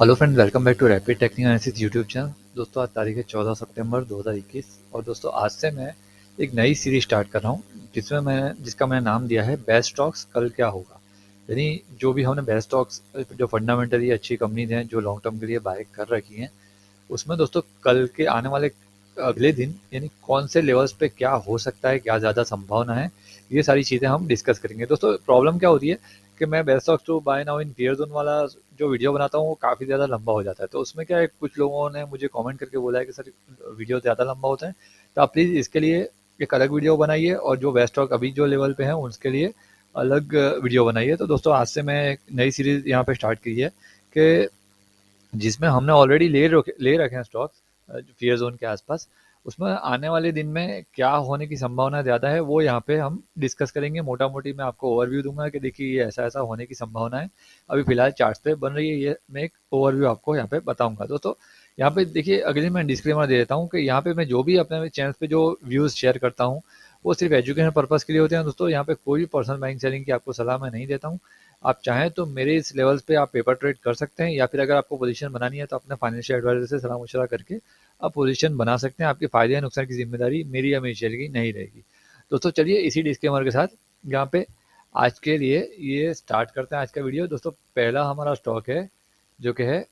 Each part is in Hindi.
Hello friend, welcome back to Rapid Technical Analysis YouTube channel. दोस्तों आज तारीख है 14 सितंबर 2021 और दोस्तों आज से मैं एक नई सीरीज स्टार्ट कर रहा हूँ जिसका मैंने नाम दिया है बेस्ट स्टॉक्स कल क्या होगा। यानी जो भी हमने बेस्ट स्टॉक्स जो फंडामेंटली अच्छी कंपनीज हैं जो लॉन्ग टर्म के लिए बाय कर रखी हैं, उसमें दोस्तों कल के आने वाले अगले दिन यानी कौन से लेवल्स पे क्या हो सकता है, क्या ज़्यादा संभावना है, ये सारी चीज़ें हम डिस्कस करेंगे। दोस्तों प्रॉब्लम क्या होती है कि मैं best stocks to buy now in fear zone वाला जो वीडियो बनाता हूँ वो काफ़ी ज़्यादा लंबा हो जाता है। तो उसमें क्या है, कुछ लोगों ने मुझे कमेंट करके बोला है कि सर वीडियो ज़्यादा लंबा होता है, तो आप प्लीज़ इसके लिए एक अलग वीडियो बनाइए और जो बेस्ट स्टॉक अभी जो लेवल पे हैं उसके लिए अलग वीडियो बनाइए। तो दोस्तों आज से मैं एक नई सीरीज़ यहाँ पे स्टार्ट की है कि जिसमें हमने ऑलरेडी ले रखे हैं स्टॉक्स फियर जोन के आसपास। उसमें आने वाले दिन में क्या होने की संभावना ज़्यादा है वो यहाँ पे हम डिस्कस करेंगे। मोटा मोटी मैं आपको ओवरव्यू दूंगा कि देखिए ये ऐसा ऐसा होने की संभावना है। अभी फिलहाल चार्ट्स पे बन रही है, ये मैं एक ओवरव्यू आपको यहाँ पे बताऊंगा। दोस्तों यहाँ पे देखिए, अगले मैं डिस्क्लेमर दे देता हूँ कि यहाँ पे मैं जो भी अपने चैनल पे जो व्यूज़ शेयर करता हूँ वो सिर्फ एजुकेशन पर्पज़ के लिए होते हैं। दोस्तों यहाँ पे कोई भी पर्सनल बाइंग सेलिंग की आपको सलाह मैं नहीं देता हूँ। आप चाहें तो मेरे इस लेवल्स पे आप पेपर ट्रेड कर सकते हैं, या फिर अगर आपको पोजीशन बनानी है तो अपने फाइनेंशियल एडवाइजर से सलाह मशवरा करके आप पोजीशन बना सकते हैं। आपके फायदे या नुकसान की जिम्मेदारी मेरी या मेरी शेयर की नहीं रहेगी। दोस्तों चलिए इसी डिस्क्लेमर के साथ यहाँ पे आज के लिए ये स्टार्ट करते हैं आज का वीडियो। दोस्तों पहला हमारा स्टॉक है जो कि है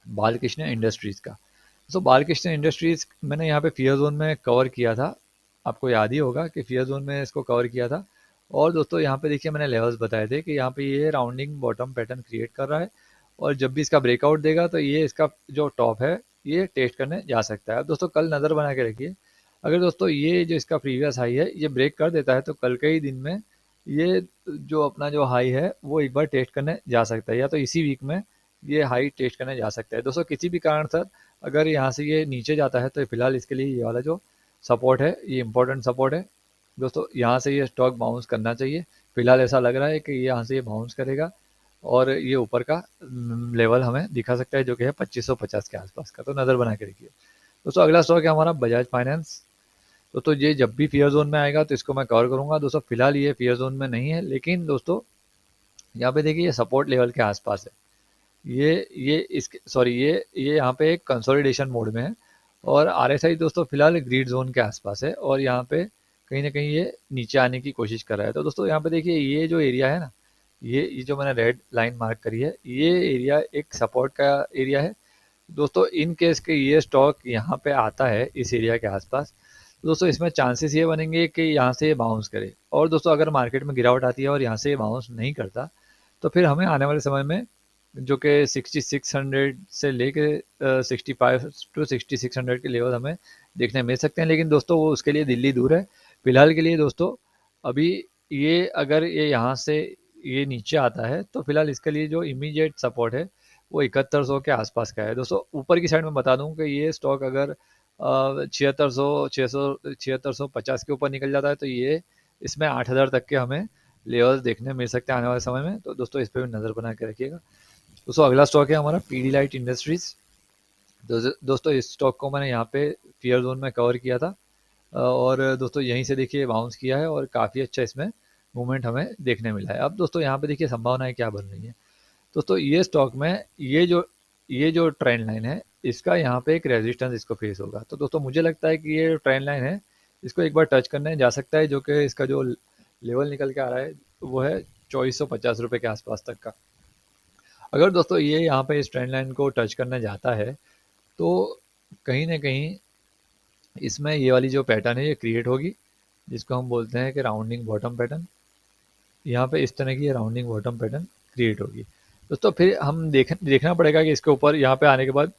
बालकृष्ण इंडस्ट्रीज़ का। तो बालकृष्ण इंडस्ट्रीज़ मैंने यहाँ पे फियर जोन में कवर किया था, आपको याद ही होगा कि फियर जोन में इसको कवर किया था। और दोस्तों यहाँ पे देखिए मैंने लेवल्स बताए थे कि यहाँ पे ये राउंडिंग बॉटम पैटर्न क्रिएट कर रहा है और जब भी इसका ब्रेकआउट देगा तो ये इसका जो टॉप है ये टेस्ट करने जा सकता है। अब दोस्तों कल नज़र बना के रखिए, अगर दोस्तों ये जो इसका प्रीवियस हाई है ये ब्रेक कर देता है तो कल के ही दिन में ये जो अपना जो हाई है वो एक बार टेस्ट करने जा सकता है, या तो इसी वीक में ये हाई टेस्ट करने जा सकता है। दोस्तों किसी भी कारण सर अगर यहाँ से ये नीचे जाता है तो फिलहाल इसके लिए ये वाला जो सपोर्ट है ये इंपॉर्टेंट सपोर्ट है। दोस्तों यहाँ से ये स्टॉक बाउंस करना चाहिए। फिलहाल ऐसा लग रहा है कि यहाँ से ये बाउंस करेगा और ये ऊपर का लेवल हमें दिखा सकता है जो कि है 2550 के आसपास का। तो नज़र बना के रखिए। दोस्तों अगला स्टॉक है हमारा बजाज फाइनेंस। दोस्तों ये जब भी फियर जोन में आएगा तो इसको मैं कवर करूंगा। दोस्तों फिलहाल ये फियर जोन में नहीं है, लेकिन दोस्तों यहाँ पे देखिए ये सपोर्ट लेवल के आसपास है। ये इसके सॉरी ये यहाँ पे एक कंसोलिडेशन मोड में है और आरएसआई दोस्तों फिलहाल ग्रीड जोन के आसपास है और यहाँ पे कहीं ना कहीं ये नीचे आने की कोशिश कर रहा है। तो दोस्तों यहाँ पे देखिए ये जो एरिया है ना, ये जो मैंने रेड लाइन मार्क करी है ये एरिया एक सपोर्ट का एरिया है। दोस्तों इन केस के ये स्टॉक यहाँ पे आता है इस एरिया के आसपास, तो दोस्तों इसमें चांसेस ये बनेंगे कि यहाँ से ये बाउंस करे। और दोस्तों अगर मार्केट में गिरावट आती है और यहाँ से ये बाउंस नहीं करता तो फिर हमें आने वाले समय में जो कि 6600 से लेके 65 टू 6600 के लेवल हमें देखने मिल सकते हैं। लेकिन दोस्तों वो उसके लिए दिल्ली दूर है। फिलहाल के लिए दोस्तों अभी ये अगर ये यहाँ से ये नीचे आता है तो फिलहाल इसके लिए जो इमीडिएट सपोर्ट है वो 7100 के आसपास का है। दोस्तों ऊपर की साइड में बता दूं कि ये स्टॉक अगर 7650 के ऊपर निकल जाता है तो ये इसमें 8000 तक के हमें लेवल्स देखने मिल सकते हैं आने वाले समय में। तो दोस्तों इस पर भी नज़र बना के रखिएगा। दोस्तों अगला स्टॉक है हमारा पीडीलाइट इंडस्ट्रीज। दोस्तों इस स्टॉक को मैंने यहाँ पे फियर जोन में कवर किया था और दोस्तों यहीं से देखिए बाउंस किया है और काफ़ी अच्छा इसमें मूवमेंट हमें देखने मिला है। अब दोस्तों यहाँ पे देखिए संभावनाएं क्या बन रही हैं। दोस्तों ये स्टॉक में ये जो ट्रेंड लाइन है इसका यहाँ पे एक रेजिस्टेंस इसको फेस होगा। तो दोस्तों मुझे लगता है कि ये ट्रेंड लाइन है इसको एक बार टच करने जा सकता है, जो कि इसका जो लेवल निकल के आ रहा है वो है 2450 रुपये के आसपास तक का। अगर दोस्तों ये यहाँ पे इस ट्रेंड लाइन को टच करने जाता है तो कहीं ना कहीं इसमें ये वाली जो पैटर्न है ये क्रिएट होगी जिसको हम बोलते हैं कि राउंडिंग बॉटम पैटर्न। यहाँ पे इस तरह की राउंडिंग बॉटम पैटर्न क्रिएट होगी। दोस्तों फिर हम देखना पड़ेगा कि इसके ऊपर यहाँ पे आने के बाद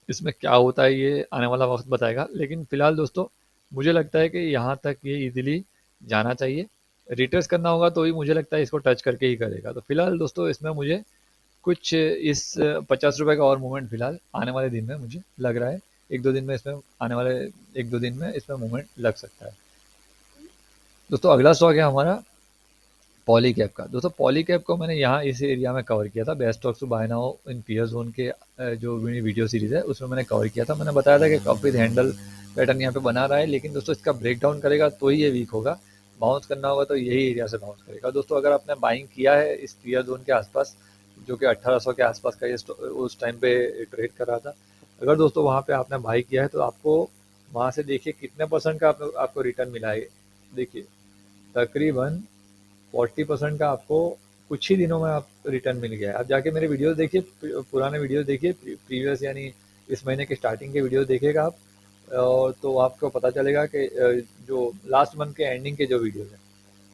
इसमें क्या होता है, ये आने वाला वक्त बताएगा। लेकिन फिलहाल दोस्तों मुझे लगता है कि यहाँ तक ये इजीली जाना चाहिए। रिट्रेस करना होगा तो भी मुझे लगता है इसको टच करके ही करेगा। तो फिलहाल दोस्तों इसमें मुझे कुछ इस 50 रुपये का और मूवमेंट फिलहाल आने वाले दिन में मुझे लग रहा है, एक दो दिन में इसमें आने वाले एक दो दिन में इसमें मूवमेंट लग सकता है। दोस्तों अगला स्टॉक है हमारा पॉली कैप का। दोस्तों पॉली कैप को मैंने यहाँ इस एरिया में कवर किया था। Best stocks to buy now in fear zone के जो मेरी वीडियो सीरीज है उसमें मैंने कवर किया था। मैंने बताया था कि कप विद हैंडल पैटर्न यहाँ पे बना रहा है, लेकिन दोस्तों इसका ब्रेक डाउन करेगा तो ही ये वीक होगा। बाउंस करना होगा तो यही एरिया से बाउंस करेगा। दोस्तों अगर आपने बाइंग किया है इस पियर जोन के आसपास जो कि 1800 के आसपास का ये उस टाइम पे ट्रेड कर रहा था। अगर दोस्तों वहाँ पे आपने बाई किया है तो आपको वहाँ से देखिए कितने परसेंट का आपको रिटर्न मिला है। देखिए तकरीबन 40% का आपको कुछ ही दिनों में आप रिटर्न मिल गया है। आप जाके मेरे वीडियोस देखिए, पुराने वीडियोस देखिए, प्रीवियस यानी इस महीने के स्टार्टिंग के वीडियो देखिएगा आप, और तो आपको पता चलेगा कि जो लास्ट मंथ के एंडिंग के जो वीडियो हैं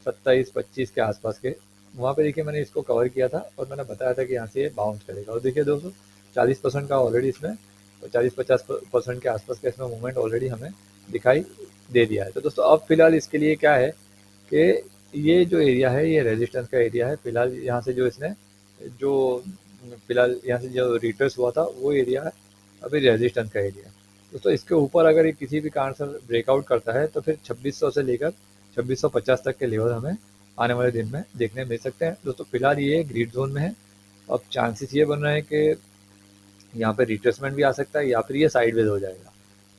27-25 के आसपास के, वहाँ पे देखिए मैंने इसको कवर किया था और मैंने बताया था कि यहाँ से ये बाउंस करेगा। और देखिए दोस्तों 40% का ऑलरेडी इसमें, 40-50% के आसपास का इसमें मूवमेंट ऑलरेडी हमें दिखाई दे दिया है। तो दोस्तों अब फिलहाल इसके लिए क्या है कि ये जो एरिया है ये रेजिस्टेंस का एरिया है। फिलहाल यहाँ से जो इसने जो फिलहाल यहाँ से जो रिट्रेस हुआ था वो एरिया है अभी रेजिस्टेंस का एरिया है। दोस्तों इसके ऊपर अगर ये किसी भी कारण से ब्रेकआउट करता है तो फिर 2600 से लेकर 2650 तक के लेवल हमें आने वाले दिन में देखने मिल सकते हैं। दोस्तों फिलहाल ये ग्रीन जोन में है। अब चांसेस ये बन रहे हैं कि यहाँ पे रिट्रेसमेंट भी आ सकता है या फिर ये साइडवेज हो जाएगा।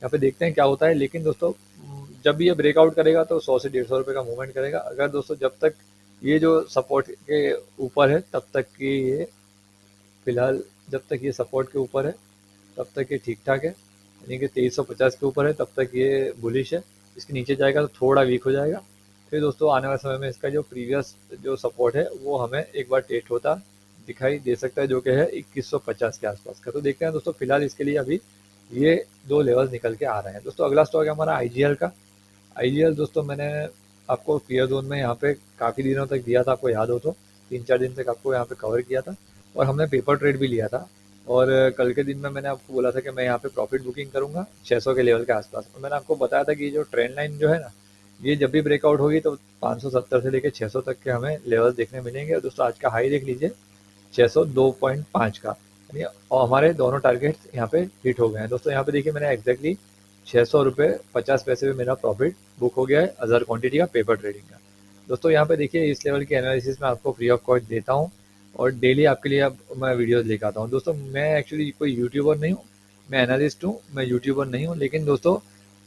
यहाँ पे देखते हैं क्या होता है। लेकिन दोस्तों जब भी ये ब्रेकआउट करेगा तो 100 से 150 रुपये का मूवमेंट करेगा। अगर दोस्तों जब तक ये जो सपोर्ट के ऊपर है तब तक कि ये फिलहाल, जब तक ये सपोर्ट के ऊपर है तब तक ये ठीक ठाक है, यानी कि 2350 के ऊपर है तब तक ये बुलिश है। इसके नीचे जाएगा तो थोड़ा वीक हो जाएगा। फिर दोस्तों आने वाले समय में इसका जो प्रीवियस जो सपोर्ट है वो हमें एक बार टेस्ट होता दिखाई दे सकता है, जो कि है 2150 के आसपास का। तो देखते हैं दोस्तों फिलहाल इसके लिए अभी ये दो लेवल निकल के आ रहे हैं। दोस्तों अगला स्टॉक है हमारा आईजीएल का। आईजीएल दोस्तों मैंने आपको क्लियर जोन में यहाँ पे काफ़ी दिनों तक दिया था, आपको याद हो तो 3-4 दिन तक आपको यहाँ पे कवर किया था और हमने पेपर ट्रेड भी लिया था। और कल के दिन में मैंने आपको बोला था कि मैं यहाँ पे प्रॉफिट बुकिंग करूँगा 600 के लेवल के आसपास। और मैंने आपको बताया था कि ये जो ट्रेंड लाइन जो है ना, ये जब भी ब्रेकआउट होगी तो 570 से लेकर 600 तक के हमें लेवल देखने मिलेंगे। और दोस्तों आज का हाई देख लीजिए 602.5 का, यानी और हमारे दोनों टारगेट यहाँ पे हिट हो गए हैं। दोस्तों यहाँ पे देखिए मैंने एग्जैक्टली 600 रुपये 50 पैसे में मेरा प्रॉफिट बुक हो गया है अदर क्वांटिटी का पेपर ट्रेडिंग का। दोस्तों यहाँ पे देखिए इस लेवल की एनालिसिस मैं आपको फ्री ऑफ कॉस्ट देता हूँ और डेली आपके लिए अब मैं वीडियोस लेकर आता हूँ। दोस्तों मैं एक्चुअली कोई यूट्यूबर नहीं हूँ, मैं एनालिस्ट हूँ, मैं यूट्यूबर नहीं हूँ। लेकिन दोस्तों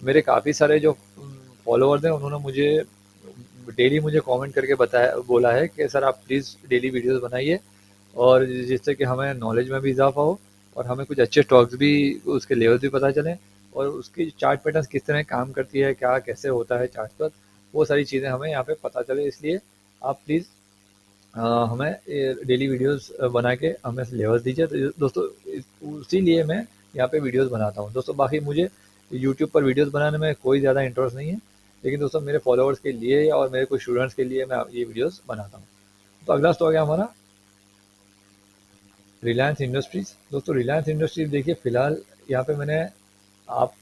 मेरे काफ़ी सारे जो फॉलोअर्स हैं उन्होंने मुझे डेली मुझे कमेंट करके बताया, बोला है कि सर आप प्लीज़ डेली वीडियोस बनाइए और जिससे कि हमें नॉलेज में भी इजाफा हो और हमें कुछ अच्छे स्टॉक्स भी, उसके लेवल भी पता चलें और उसकी चार्ट पैटर्न किस तरह काम करती है, क्या कैसे होता है चार्ट पर, वो सारी चीज़ें हमें यहाँ पे पता चले। इसलिए आप प्लीज़ हमें डेली वीडियोस बना के हमें लेवल्स दीजिए। तो दोस्तों उसी लिए मैं यहाँ पे वीडियोस बनाता हूँ। दोस्तों बाकी मुझे यूट्यूब पर वीडियोस बनाने में कोई ज़्यादा इंटरेस्ट नहीं है, लेकिन दोस्तों मेरे फॉलोअर्स के लिए और मेरे कुछ स्टूडेंट्स के लिए मैं ये वीडियोस बनाता हूँ। तो अगला स्टॉक है हमारा रिलायंस इंडस्ट्रीज़। दोस्तों रिलायंस इंडस्ट्रीज़ देखिए फिलहाल यहाँ पे मैंने आप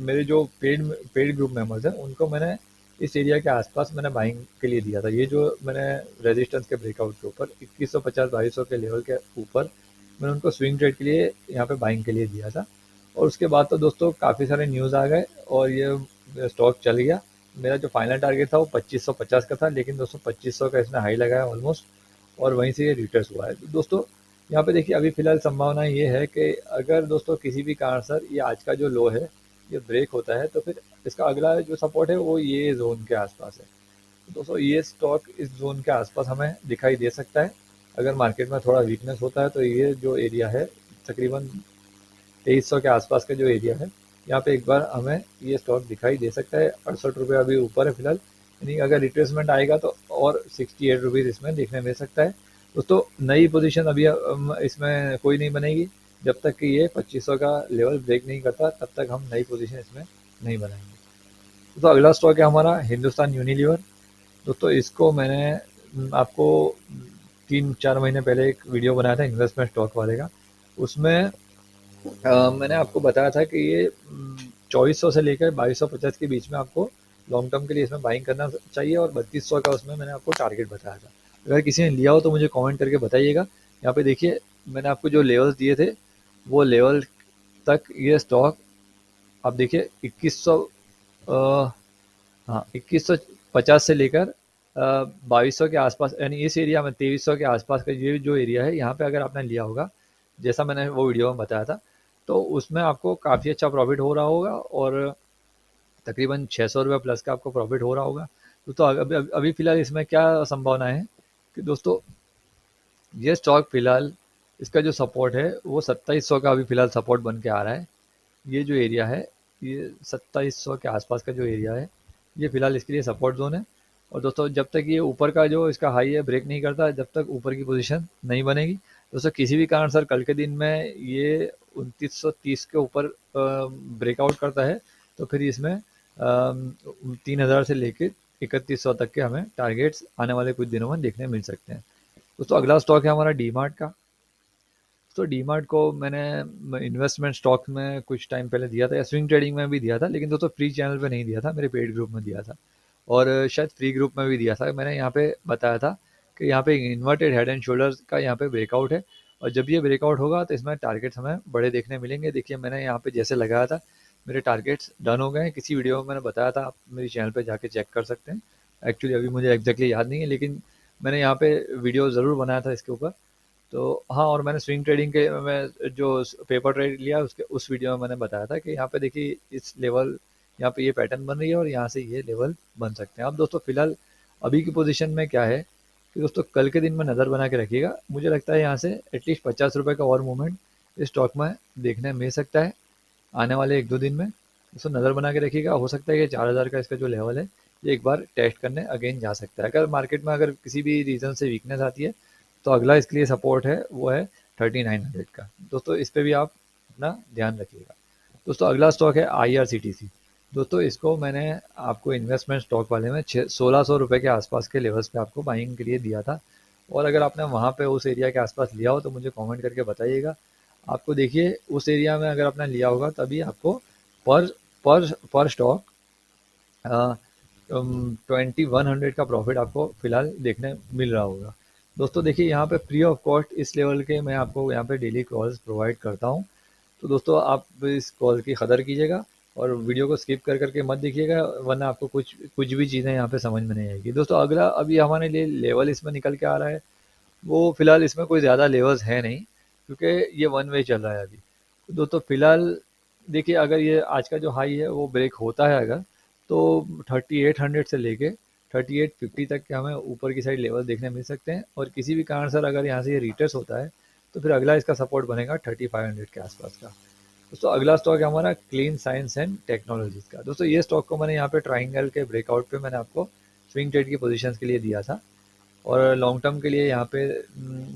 मेरे जो पेड ग्रुप मेंबर्स हैं उनको मैंने इस एरिया के आसपास मैंने बाइंग के लिए दिया था। ये जो मैंने रेजिस्टेंस के ब्रेकआउट के ऊपर 2150-2200 के लेवल के ऊपर मैंने उनको स्विंग ट्रेड के लिए यहाँ पे बाइंग के लिए दिया था। और उसके बाद तो दोस्तों काफ़ी सारे न्यूज़ आ गए और ये स्टॉक चल गया। मेरा जो फाइनल टारगेट था वो 2550 का था, लेकिन दोस्तों 2500 का इसने हाई लगाया ऑलमोस्ट और वहीं से ये रिट्रेस हुआ है। तो दोस्तों यहाँ पे देखिए अभी फ़िलहाल संभावना ये है कि अगर दोस्तों किसी भी कारणसर ये आज का जो लो है ये ब्रेक होता है तो फिर इसका अगला जो सपोर्ट है वो ये जोन के आसपास है। तो दोस्तों ये स्टॉक इस जोन के आसपास हमें दिखाई दे सकता है। अगर मार्केट में थोड़ा वीकनेस होता है तो ये जो एरिया है तकरीबन 2300 के आसपास का जो एरिया है यहाँ पे एक बार हमें ये स्टॉक दिखाई दे सकता है। 68 रुपये अभी ऊपर है फिलहाल, यानी अगर रिट्रेसमेंट आएगा तो और 68 रुपीज़ इसमें देखने मिल सकता है। दोस्तों नई पोजीशन अभी इसमें कोई नहीं बनेगी जब तक कि ये 2500 का लेवल ब्रेक नहीं करता, तब तक हम नई पोजीशन इसमें नहीं बनाएंगे। तो अगला स्टॉक है हमारा हिंदुस्तान यूनिलीवर। दोस्तों इसको मैंने आपको 3-4 महीने पहले एक वीडियो बनाया था इन्वेस्टमेंट स्टॉक वाले का। उसमें मैंने आपको बताया था कि ये 2400 से लेकर 2250 के बीच में आपको लॉन्ग टर्म के लिए इसमें बाइंग करना चाहिए और 3200 का उसमें मैंने आपको टारगेट बताया था। अगर किसी ने लिया हो तो मुझे कमेंट करके बताइएगा। यहाँ पे देखिए मैंने आपको जो लेवल्स दिए थे वो लेवल तक ये स्टॉक आप देखिए 2100, हाँ 2150 से लेकर 2200 के आसपास, यानी इस एरिया में 2300 के आसपास का ये जो एरिया है यहाँ पे अगर आपने लिया होगा जैसा मैंने वो वीडियो में बताया था तो उसमें आपको काफ़ी अच्छा प्रॉफिट हो रहा होगा और तकरीबन 600 रुपये प्लस का आपको प्रॉफिट हो रहा होगा। तो अभी फ़िलहाल इसमें क्या संभावना है कि दोस्तों ये स्टॉक फिलहाल इसका जो सपोर्ट है वो 2700 का अभी फिलहाल सपोर्ट बन के आ रहा है। ये जो एरिया है ये 2700 के आसपास का जो एरिया है ये फिलहाल इसके लिए सपोर्ट जोन है। और दोस्तों जब तक ये ऊपर का जो इसका हाई है ब्रेक नहीं करता, जब तक ऊपर की पोजीशन नहीं बनेगी। दोस्तों किसी भी कारण सर कल के दिन में ये 2930 के ऊपर ब्रेकआउट करता है तो फिर इसमें 3000 से लेकर 3100 तक के हमें टारगेट्स आने वाले कुछ दिनों में देखने मिल सकते हैं। दोस्तों अगला स्टॉक है हमारा डी मार्ट का। तो डी मार्ट को मैंने इन्वेस्टमेंट स्टॉक में कुछ टाइम पहले दिया था या स्विंग ट्रेडिंग में भी दिया था, लेकिन दोस्तों फ्री चैनल पे नहीं दिया था, मेरे पेड ग्रुप में दिया था। और शायद फ्री ग्रुप में भी दिया था। मैंने यहाँ पे बताया था कि यहाँ पे इन्वर्टेड हेड एंड शोल्डर्स का यहाँ पे ब्रेकआउट है और जब ये ब्रेकआउट होगा तो इसमें टारगेट्स हमें बड़े देखने मिलेंगे। देखिए मैंने यहाँ पे जैसे लगाया था मेरे टारगेट्स डन हो गए हैं। किसी वीडियो में मैंने बताया था, आप मेरे चैनल पे जाके चेक कर सकते हैं। एक्चुअली अभी मुझे एग्जैक्टली याद नहीं है, लेकिन मैंने यहाँ पे वीडियो ज़रूर बनाया था इसके ऊपर। तो हाँ, और मैंने स्विंग ट्रेडिंग के मैं जो पेपर ट्रेड लिया उसके उस वीडियो में मैंने बताया था कि यहाँ पे देखिए इस लेवल, यहाँ पे ये पैटर्न बन रही है और यहाँ से ये लेवल बन सकते हैं। अब दोस्तों फिलहाल अभी की पोजीशन में क्या है कि दोस्तों कल के दिन में नज़र बना के रखिएगा। मुझे लगता है यहाँ से एटलीस्ट 50 रुपये का और मूवमेंट इस स्टॉक में देखने मिल सकता है आने वाले 1-2 दिन में। दोस्तों नज़र बना के रखिएगा, हो सकता है कि 4000 का इसका जो लेवल है ये एक बार टेस्ट करने अगेन जा सकता है। अगर मार्केट में अगर किसी भी रीज़न से वीकनेस आती है तो अगला इसके लिए सपोर्ट है वो है 3900 का। दोस्तों इस पे भी आप अपना ध्यान रखिएगा। दोस्तों अगला स्टॉक है IRCTC। दोस्तों इसको मैंने आपको इन्वेस्टमेंट स्टॉक वाले में 1600 रुपये के आसपास के लेवल्स पे आपको बाइंग के लिए दिया था। और अगर आपने वहाँ पे उस एरिया के आसपास लिया हो तो मुझे कमेंट करके बताइएगा। आपको देखिए उस एरिया में अगर आपने लिया होगा तभी आपको पर पर स्टॉक 2100 का प्रॉफिट आपको फिलहाल देखने मिल रहा होगा। दोस्तों देखिए यहाँ पे फ्री ऑफ कॉस्ट इस लेवल के मैं आपको यहाँ पे डेली कॉल्स प्रोवाइड करता हूँ। तो दोस्तों आप इस कॉल की कदर कीजिएगा और वीडियो को स्किप कर करके मत देखिएगा, वरना आपको कुछ कुछ भी चीज़ें यहाँ पे समझ में नहीं आएगी। दोस्तों अगला अभी हमारे लिए लेवल इसमें निकल के आ रहा है, वो फिलहाल इसमें कोई ज़्यादा लेवल्स है नहीं क्योंकि ये वन वे चल रहा है अभी। तो दोस्तों फिलहाल देखिए अगर ये आज का जो हाई है वो ब्रेक होता है अगर, तो 3800 से लेके 3850 तक के हमें ऊपर की साइड लेवल देखने मिल सकते हैं। और किसी भी कारण सर अगर यहाँ से ये रिट्रेस होता है तो फिर अगला इसका सपोर्ट बनेगा 3500 के आसपास का। दोस्तों अगला स्टॉक है हमारा क्लीन साइंस एंड टेक्नोलॉजीज का। दोस्तों ये स्टॉक को मैंने यहाँ पे ट्राइंगल के ब्रेकआउट पे मैंने आपको स्विंग ट्रेड की पोजीशंस के लिए दिया था और लॉन्ग टर्म के लिए यहाँ पे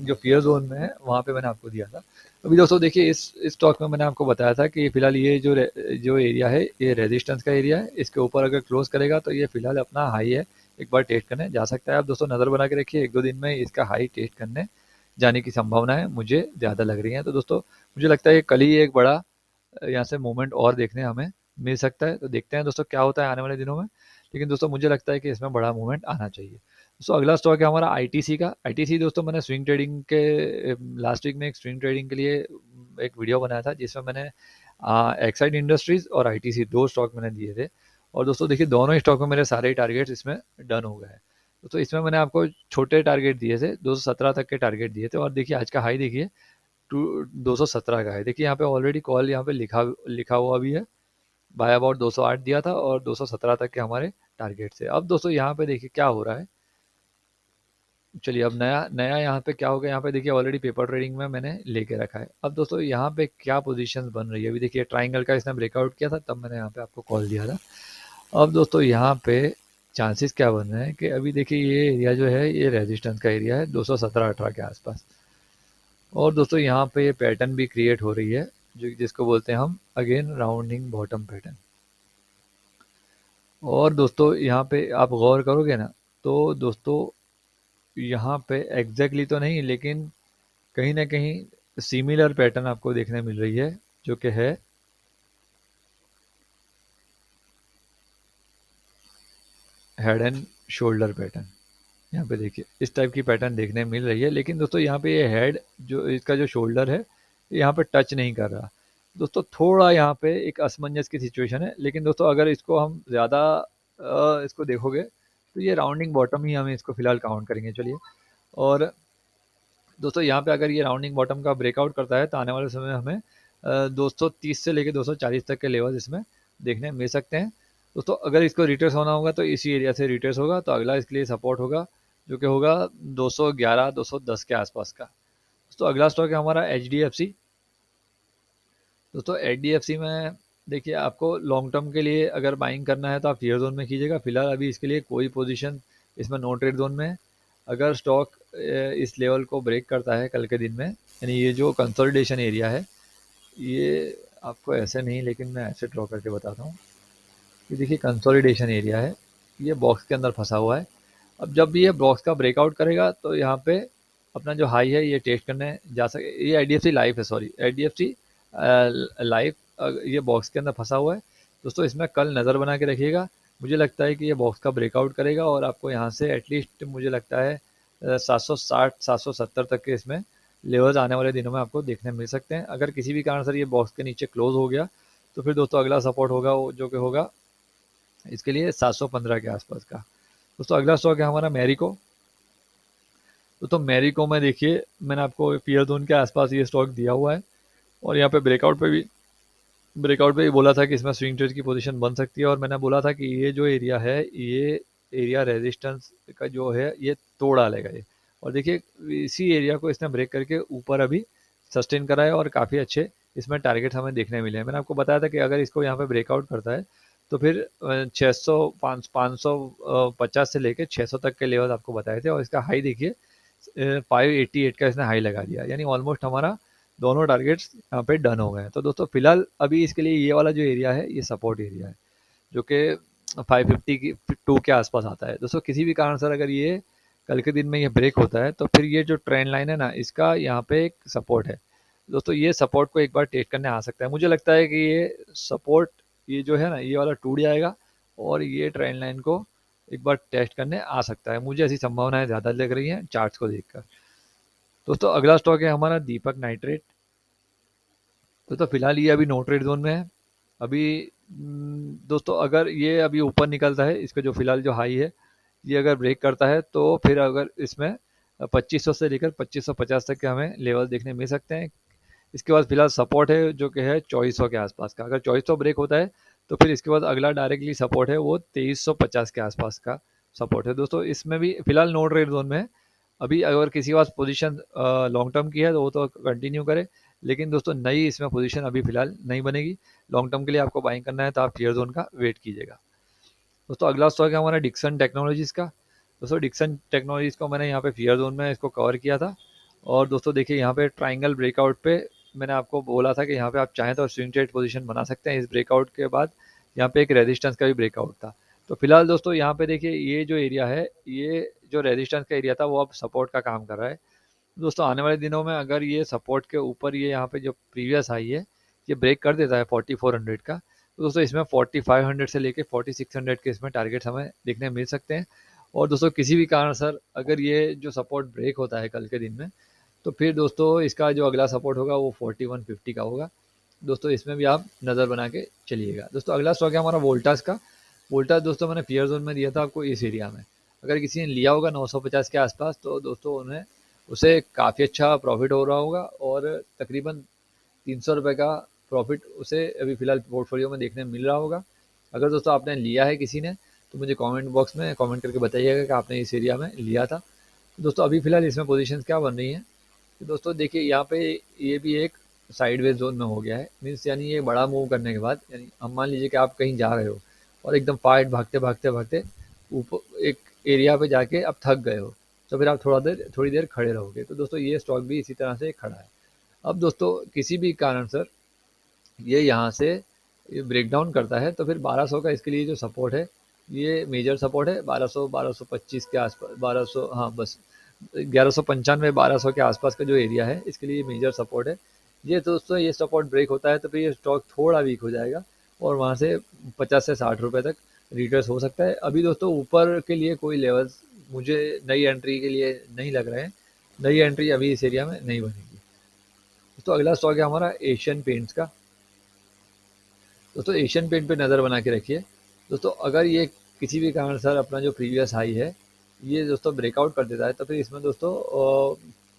जो फियर जोन में है वहाँ पे मैंने आपको दिया था। अभी दोस्तों देखिए इस स्टॉक में मैंने आपको बताया था कि फिलहाल ये जो एरिया है ये रेजिस्टेंस का एरिया है। इसके ऊपर अगर क्लोज करेगा तो ये फिलहाल अपना हाई है, एक बार टेस्ट करने जा सकता है। आप दोस्तों नज़र बना के रखिए, 1-2 दिन में इसका हाई टेस्ट करने जाने की संभावना है मुझे ज़्यादा लग रही है। तो दोस्तों मुझे लगता है कल ही एक बड़ा यहाँ से मूवमेंट और देखने हमें मिल सकता है। तो देखते हैं दोस्तों क्या होता है आने वाले दिनों में, लेकिन दोस्तों मुझे लगता है कि इसमें बड़ा मूवमेंट आना चाहिए। दोस्तों अगला स्टॉक है हमारा ITC का। ITC दोस्तों मैंने स्विंग ट्रेडिंग के लास्ट वीक में एक स्विंग ट्रेडिंग के लिए एक वीडियो बनाया था जिसमें मैंने एक्साइड इंडस्ट्रीज और ITC दो स्टॉक मैंने दिए थे। और दोस्तों देखिए दोनों ही स्टॉक में मेरे सारे टारगेट्स इसमें डन हो गए हैं। दोस्तों इसमें मैंने आपको छोटे टारगेट दिए थे, 217 तक के टारगेट दिए थे और देखिए आज का हाई देखिए 217 का है। देखिए यहाँ पे ऑलरेडी कॉल यहाँ पे लिखा लिखा हुआ भी है, बाय अबाउट 208 दिया था और 217 तक के हमारे टारगेट थे। अब दोस्तों यहाँ पे देखिए क्या हो रहा है। चलिए अब नया नया यहाँ पे क्या हो गया, यहाँ पे देखिए ऑलरेडी पेपर ट्रेडिंग में मैंने लेके रखा है। अब दोस्तों यहाँ पे क्या पोजीशंस बन रही है, अभी देखिए ट्राइंगल का इसने ब्रेकआउट किया था तब मैंने यहाँ पे आपको कॉल दिया था। अब दोस्तों यहाँ पे चांसेस क्या बन रहे हैं कि अभी देखिए ये एरिया जो है ये रेजिस्टेंस का एरिया है 217-18 के आसपास। और दोस्तों यहाँ पे ये पैटर्न भी क्रिएट हो रही है जो जिसको बोलते हैं हम अगेन राउंडिंग बॉटम पैटर्न। और दोस्तों यहाँ पे आप गौर करोगे ना तो दोस्तों यहाँ पे एग्जैक्टली तो नहीं लेकिन कहीं ना कहीं सिमिलर पैटर्न आपको देखने मिल रही है जो कि है हेड एंड शोल्डर पैटर्न। यहाँ पे देखिए इस टाइप की पैटर्न देखने मिल रही है, लेकिन दोस्तों यहाँ पे ये हेड जो इसका जो शोल्डर है यहाँ पे टच नहीं कर रहा। दोस्तों थोड़ा यहाँ पे एक असमंजस की सिचुएशन है, लेकिन दोस्तों अगर इसको हम ज़्यादा इसको देखोगे तो ये राउंडिंग बॉटम ही हम इसको फिलहाल काउंट करेंगे। चलिए, और दोस्तों यहाँ पे अगर ये राउंडिंग बॉटम का ब्रेकआउट करता है तो आने वाले समय हमें 230 से लेकर 240 तक के लेवल इसमें देखने मिल सकते हैं। दोस्तों अगर इसको रिट्रेस होना होगा तो इसी एरिया से रिट्रेस होगा, तो अगला इसके लिए सपोर्ट होगा जो कि होगा 211 210 के आसपास का। दोस्तों अगला स्टॉक है हमारा HDFC। दोस्तों HDFC में देखिए, आपको लॉन्ग टर्म के लिए अगर बाइंग करना है तो आप फेयर जोन में कीजिएगा। फिलहाल अभी इसके लिए कोई पोजीशन इसमें नो ट्रेड जोन में है। अगर स्टॉक इस लेवल को ब्रेक करता है कल के दिन में, यानी ये जो कंसोलिडेशन एरिया है, ये आपको ऐसे नहीं लेकिन मैं ऐसे ड्रॉ करके बताता हूँ कि देखिए कंसोलिडेशन एरिया है, ये बॉक्स के अंदर फंसा हुआ है। अब जब भी ये बॉक्स का ब्रेकआउट करेगा तो यहाँ पे अपना जो हाई है ये टेस्ट करने जा सके। ये IDFC लाइफ है, सॉरी IDFC लाइफ, ये बॉक्स के अंदर फंसा हुआ है। दोस्तों इसमें कल नज़र बना के रखिएगा। मुझे लगता है कि ये बॉक्स का ब्रेकआउट करेगा और आपको यहाँ से एटलीस्ट मुझे लगता है 760 770 तक के इसमें लेवल्स आने वाले दिनों में आपको देखने मिल सकते हैं। अगर किसी भी कारण से ये बॉक्स के नीचे क्लोज हो गया तो फिर दोस्तों अगला सपोर्ट होगा वो जो कि होगा इसके लिए 715 के आसपास का। दोस्तों अगला स्टॉक है हमारा मैरिको। दोस्तों मैरिको में देखिए, मैंने आपको फियर जोन के आसपास ये स्टॉक दिया हुआ है और यहाँ पे ब्रेकआउट पे भी बोला था कि इसमें स्विंग ट्रेड की पोजीशन बन सकती है। और मैंने बोला था कि ये जो एरिया है, ये एरिया रेजिस्टेंस का जो है ये तोड़ डालेगा ये। और देखिए इसी एरिया को इसने ब्रेक करके ऊपर अभी सस्टेन करा है और काफ़ी अच्छे इसमें टारगेट हमें देखने मिले हैं। मैंने आपको बताया था कि अगर इसको यहाँ पे ब्रेकआउट करता है तो फिर 600 550 से लेकर 600 तक के लेवल आपको बताए थे। और इसका हाई देखिए 588 का इसने हाई लगा दिया, यानी ऑलमोस्ट हमारा दोनों टारगेट्स यहाँ पे डन हो गए हैं। तो दोस्तों फिलहाल अभी इसके लिए ये वाला जो एरिया है ये सपोर्ट एरिया है, जो कि 550 की 2 के आसपास आता है। दोस्तों किसी भी कारण से अगर ये कल के दिन में ये ब्रेक होता है तो फिर ये जो ट्रेंड लाइन है ना, इसका यहाँ पे एक सपोर्ट है। दोस्तों ये सपोर्ट को एक बार टेस्ट करने आ सकता है। मुझे लगता है कि ये सपोर्ट, ये जो है ना, ये वाला टूट जाएगा और ये ट्रेंड लाइन को एक बार टेस्ट करने आ सकता है। मुझे ऐसी संभावनाएं ज़्यादा लग रही हैं चार्ट्स को देखकर। दोस्तों अगला स्टॉक है हमारा दीपक नाइट्रेट। दोस्तों फिलहाल ये अभी नो ट्रेड जोन में है। अभी दोस्तों अगर ये अभी ऊपर निकलता है, इसका जो फिलहाल जो हाई है ये अगर ब्रेक करता है तो फिर अगर इसमें 2500 से लेकर 2550 तक के हमें लेवल देखने मिल सकते हैं। इसके बाद फिलहाल सपोर्ट है जो कि है 2400 के आसपास का। अगर 2400 ब्रेक होता है तो फिर इसके बाद अगला डायरेक्टली सपोर्ट है वो 2350 के आसपास का सपोर्ट है। दोस्तों इसमें भी फिलहाल नो ट्रेड जोन में है। अभी अगर किसी के पास पोजीशन लॉन्ग टर्म की है तो वो तो कंटिन्यू करे, लेकिन दोस्तों नई इसमें पोजीशन अभी फिलहाल नहीं बनेगी। लॉन्ग टर्म के लिए आपको बाइंग करना है तो आप फेयर जोन का वेट कीजिएगा। दोस्तों अगला स्टॉक है हमारा डिक्सन टेक्नोलॉजीज़ का। दोस्तों डिक्सन टेक्नोलॉजीज़ को मैंने यहाँ पे फेयर जोन में इसको कवर किया था। और दोस्तों देखिए यहाँ पे ट्राइंगल ब्रेकआउट पे मैंने आपको बोला था कि यहाँ पे आप चाहें तो स्विंग ट्रेड पोजीशन बना सकते हैं। इस ब्रेकआउट के बाद यहाँ पे एक रेजिस्टेंस का भी ब्रेकआउट था। तो फिलहाल दोस्तों यहाँ पे देखिए ये जो एरिया है, ये जो रेजिस्टेंस का एरिया था वो अब सपोर्ट का काम कर रहा है। दोस्तों आने वाले दिनों में अगर ये सपोर्ट के ऊपर ये यहाँ पे जो प्रीवियस हाई है ये ब्रेक कर देता है 4400 का, तो दोस्तों इसमें 4500 से लेके 4600 के इसमें टारगेट्स हमें देखने मिल सकते हैं। और दोस्तों किसी भी कारण सर अगर ये जो सपोर्ट ब्रेक होता है कल के दिन में तो फिर दोस्तों इसका जो अगला सपोर्ट होगा वो 4150 का होगा। दोस्तों इसमें भी आप नज़र बना के चलिएगा। दोस्तों अगला स्टॉक है हमारा वोल्टास का। वोल्टास दोस्तों मैंने फेयर जोन में दिया था आपको इस एरिया में। अगर किसी ने लिया होगा 950 के आसपास तो दोस्तों उन्हें उसे काफ़ी अच्छा प्रॉफिट हो रहा होगा और तकरीबन 300 रुपये का प्रॉफिट उसे अभी फ़िलहाल पोर्टफोलियो में देखने मिल रहा होगा। अगर दोस्तों आपने लिया है किसी ने तो मुझे कमेंट बॉक्स में कमेंट करके बताइएगा कि आपने इस एरिया में लिया था। तो दोस्तों अभी फ़िलहाल इसमें पोजीशंस क्या बन रही हैं, तो दोस्तों देखिए यहाँ पे ये भी एक साइडवेज जोन में हो गया है। मीन्स यानी ये बड़ा मूव करने के बाद, यानी हम मान लीजिए कि आप कहीं जा रहे हो और एकदम फाइट भागते भागते भागते ऊपर एक एरिया पे जाके आप थक गए हो, तो फिर आप थोड़ी देर खड़े रहोगे। तो दोस्तों ये स्टॉक भी इसी तरह से खड़ा है। अब दोस्तों किसी भी कारण सर ये यहाँ से ये ब्रेक डाउन करता है तो फिर 1200 का इसके लिए जो सपोर्ट है ये मेजर सपोर्ट है। 1200 1225 के आसपास, 1200, हाँ बस 1195 1200 के आसपास का जो एरिया है इसके लिए मेजर सपोर्ट है ये। तो दोस्तों ये सपोर्ट ब्रेक होता है तो फिर ये स्टॉक थोड़ा वीक हो जाएगा और वहाँ से 50 से 60 रुपये तक रिट्रेस हो सकता है। अभी दोस्तों ऊपर के लिए कोई लेवल्स मुझे नई एंट्री के लिए नहीं लग रहे हैं। नई एंट्री अभी इस एरिया में नहीं बनेगी। दोस्तों अगला स्टॉक है हमारा एशियन पेंट्स का। दोस्तों एशियन पेंट पे नज़र बना के रखिए। दोस्तों अगर ये किसी भी कारण सर अपना जो प्रीवियस हाई है ये दोस्तों ब्रेकआउट कर देता है तो फिर इसमें दोस्तों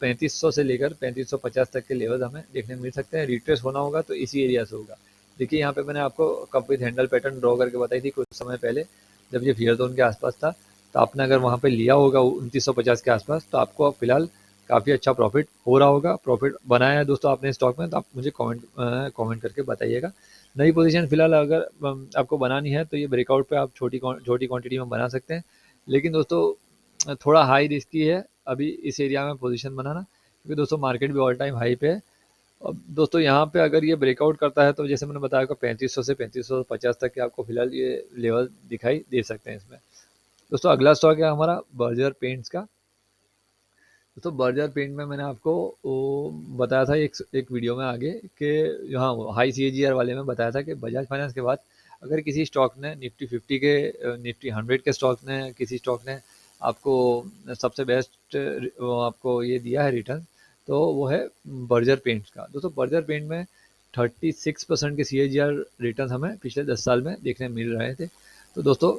3500 से लेकर 3550 तक के लेवल हमें देखने मिल सकते हैं। रिट्रेस होना होगा तो इसी एरिया से होगा। देखिए यहाँ पे मैंने आपको cup with handle pattern draw करके बताई थी कुछ समय पहले जब ये फियर जोन के आसपास था। तो आपने अगर वहाँ पे लिया होगा 2950 के आसपास, तो आपको फिलहाल काफ़ी अच्छा प्रॉफिट हो रहा होगा। प्रॉफिट बनाया है दोस्तों आपने स्टॉक में, तो आप मुझे कमेंट करके बताइएगा। नई पोजीशन फिलहाल अगर आपको बनानी है तो ये ब्रेकआउट पे आप छोटी क्वांटिटी में बना सकते हैं, लेकिन दोस्तों थोड़ा हाई रिस्की है अभी इस एरिया में पोजीशन बनाना, क्योंकि दोस्तों मार्केट भी ऑल टाइम हाई पे है। अब दोस्तों यहाँ पे अगर ये ब्रेकआउट करता है तो जैसे मैंने बताया आपको 3500 से 3550 तक के आपको फिलहाल ये लेवल दिखाई दे सकते हैं इसमें। दोस्तों अगला स्टॉक है हमारा बर्जर पेंट्स का। दोस्तों बर्जर पेंट में मैंने आपको वो बताया था एक वीडियो में आगे कि हाँ हाई CAGR वाले में बताया था कि बजाज फाइनेंस के बाद अगर किसी स्टॉक ने निफ्टी 50 के निफ्टी 100 के स्टॉक ने किसी स्टॉक ने आपको सबसे बेस्ट आपको ये दिया है रिटर्न, तो वो है बर्जर पेंट्स का। दोस्तों बर्जर पेंट में 36% के CAGR रिटर्न हमें पिछले 10 साल में देखने मिल रहे थे। तो दोस्तों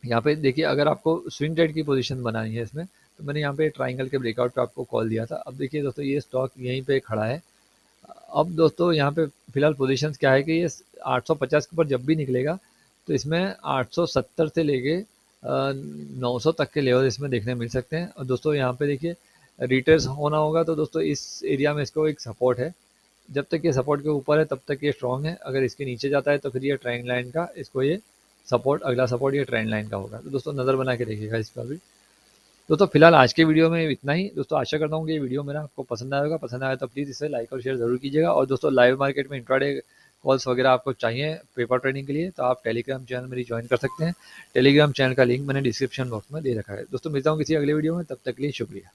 यहाँ पे देखिए अगर आपको स्विंग ट्रेड की पोजीशन बनानी है इसमें, तो मैंने यहाँ पे ट्राइंगल के ब्रेकआउट पे आपको कॉल दिया था। अब देखिए दोस्तों ये स्टॉक यहीं पे खड़ा है। अब दोस्तों यहाँ पे फिलहाल पोजीशंस क्या है कि ये 850 के ऊपर जब भी निकलेगा तो इसमें 870 से लेके 900 तक के लेवल इसमें देखने मिल सकते हैं। और दोस्तों यहाँ पे देखिए रिटेल्स होना होगा, तो दोस्तों इस एरिया में इसको एक सपोर्ट है। जब तक ये सपोर्ट के ऊपर है तब तक ये स्ट्रॉन्ग है, अगर इसके नीचे जाता है तो फिर ये ट्रेंड लाइन का इसको ये सपोर्ट, अगला सपोर्ट ये ट्रेंड लाइन का होगा। तो दोस्तों नज़र बना के देखिएगा इस पर भी। दोस्तों फिलहाल आज के वीडियो में इतना ही। दोस्तों आशा करता हूँ कि ये वीडियो मेरा आपको पसंद आया होगा। पसंद आया तो प्लीज़ इसे लाइक और शेयर ज़रूर कीजिएगा। और दोस्तों लाइव मार्केट में इंट्राडे कॉल्स वगैरह आपको चाहिए पेपर ट्रेडिंग के लिए, तो आप टेलीग्राम चैनल मेरी ज्वाइन कर सकते हैं। टेलीग्राम चैनल का लिंक मैंने डिस्क्रिप्शन बॉक्स में दे रखा है। दोस्तों मिलता हूँ किसी अगले वीडियो में, तब तक के लिए शुक्रिया।